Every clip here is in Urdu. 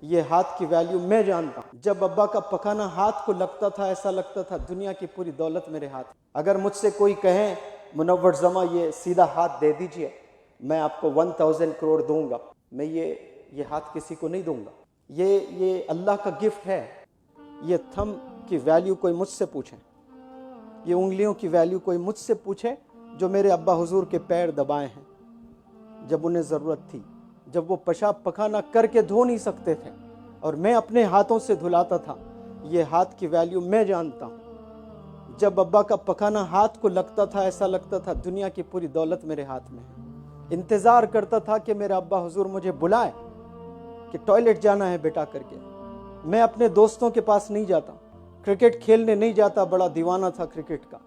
یہ ہاتھ کی ویلیو میں جانتا ہوں۔ جب ابا کا پکانا ہاتھ کو لگتا تھا ایسا لگتا تھا دنیا کی پوری دولت میرے ہاتھ۔ اگر مجھ سے کوئی کہے منور زماں یہ سیدھا ہاتھ دے دیجئے، میں آپ کو 1000 کروڑ دوں گا، میں یہ ہاتھ کسی کو نہیں دوں گا۔ یہ اللہ کا گفٹ ہے۔ یہ تھم کی ویلیو کوئی مجھ سے پوچھے، یہ انگلیوں کی ویلیو کوئی مجھ سے پوچھے جو میرے ابا حضور کے پیر دبائے ہیں جب انہیں ضرورت تھی، جب وہ پیشاب پخانہ کر کے دھو نہیں سکتے تھے اور میں اپنے ہاتھوں سے دھلاتا تھا۔ یہ ہاتھ کی ویلیو میں جانتا ہوں۔ جب ابا کا پکانا ہاتھ کو لگتا تھا ایسا لگتا تھا دنیا کی پوری دولت میرے ہاتھ میں ہے۔ انتظار کرتا تھا کہ میرا ابا حضور مجھے بلائے کہ ٹوائلٹ جانا ہے بیٹا کر کے۔ میں اپنے دوستوں کے پاس نہیں جاتا، کرکٹ کھیلنے نہیں جاتا، بڑا دیوانہ تھا کرکٹ کا۔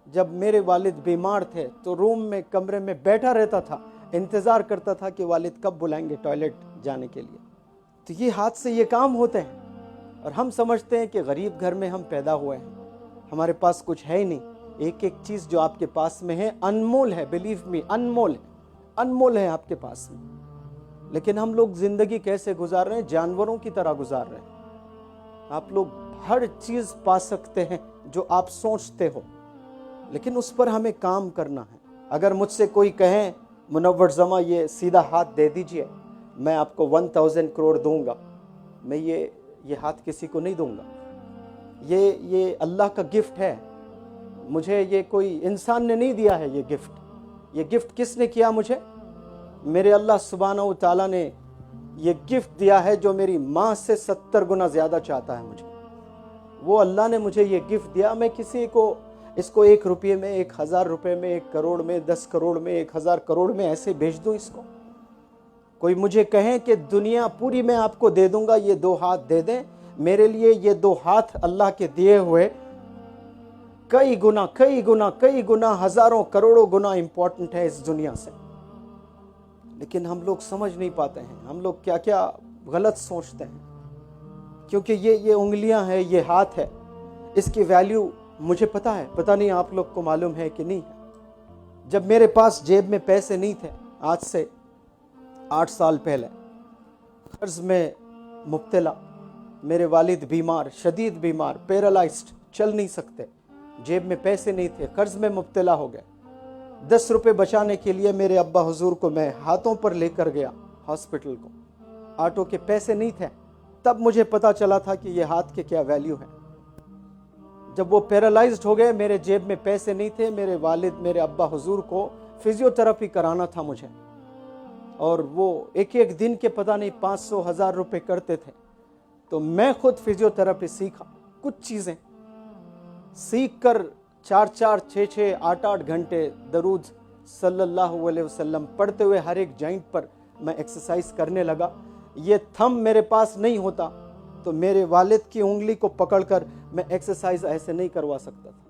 جب میرے والد بیمار تھے تو روم میں کمرے میں بیٹھا رہتا تھا، انتظار کرتا تھا کہ والد کب بلائیں گے ٹوائلٹ جانے کے لیے۔ تو یہ ہاتھ سے یہ کام ہوتے ہیں، اور ہم سمجھتے ہیں کہ غریب گھر میں ہم پیدا ہوئے ہیں، ہمارے پاس کچھ ہے ہی نہیں۔ ایک ایک چیز جو آپ کے پاس میں ہے انمول ہے، بلیو می، انمول ہے، انمول ہے آپ کے پاس میں۔ لیکن ہم لوگ زندگی کیسے گزار رہے ہیں؟ جانوروں کی طرح گزار رہے ہیں۔ آپ لوگ ہر چیز پا سکتے ہیں جو آپ سوچتے ہو، لیکن اس پر ہمیں کام کرنا ہے۔ اگر مجھ سے کوئی کہے منور زماں یہ سیدھا ہاتھ دے دیجئے، میں آپ کو 1000 کروڑ دوں گا، میں یہ ہاتھ کسی کو نہیں دوں گا۔ یہ اللہ کا گفٹ ہے۔ مجھے یہ کوئی انسان نے نہیں دیا ہے یہ گفٹ۔ یہ گفٹ کس نے کیا مجھے؟ میرے اللہ سبحانہ و تعالیٰ نے یہ گفٹ دیا ہے جو میری ماں سے 70 گنا زیادہ چاہتا ہے مجھے۔ وہ اللہ نے مجھے یہ گفٹ دیا۔ میں کسی کو اس کو 1 روپے میں، 1000 روپے میں، 1 کروڑ میں، 10 کروڑ میں، 1000 کروڑ میں ایسے بھیج دوں اس کو؟ کوئی مجھے کہیں کہ دنیا پوری میں آپ کو دے دوں گا، یہ 2 ہاتھ دے دیں، میرے لیے یہ 2 ہاتھ اللہ کے دیے ہوئے کئی گنا ہزاروں کروڑوں گنا امپورٹنٹ ہے اس دنیا سے۔ لیکن ہم لوگ سمجھ نہیں پاتے ہیں، ہم لوگ کیا کیا غلط سوچتے ہیں، کیونکہ یہ انگلیاں ہیں، یہ ہاتھ ہے، اس کی ویلیو مجھے پتہ ہے، پتہ نہیں آپ لوگ کو معلوم ہے کہ نہیں ہے۔ جب میرے پاس جیب میں پیسے نہیں تھے، آج سے 8 سال پہلے، قرض میں مبتلا، میرے والد بیمار، شدید بیمار، پیرالائزڈ، چل نہیں سکتے، جیب میں پیسے نہیں تھے، قرض میں مبتلا ہو گئے۔ 10 روپے بچانے کے لیے میرے ابا حضور کو میں ہاتھوں پر لے کر گیا ہاسپٹل کو، آٹو کے پیسے نہیں تھے، تب مجھے پتا چلا تھا کہ یہ ہاتھ کے کیا ویلیو ہے۔ جب وہ پیرالائزڈ ہو گئے، میرے جیب میں پیسے نہیں تھے، میرے والد میرے ابا حضور کو فزیو تھراپی کرانا تھا مجھے، اور وہ ایک دن کے پتہ نہیں 500 1000 روپے کرتے تھے۔ تو میں خود فزیو تھراپی سیکھا، کچھ چیزیں سیکھ کر 4 6 8 گھنٹے درود صلی اللہ علیہ وسلم پڑھتے ہوئے ہر ایک جوائنٹ پر میں ایکسرسائز کرنے لگا۔ یہ تھم میرے پاس نہیں ہوتا تو میرے والد کی انگلی کو پکڑ کر میں ایکسرسائز ایسے نہیں کروا سکتا تھا۔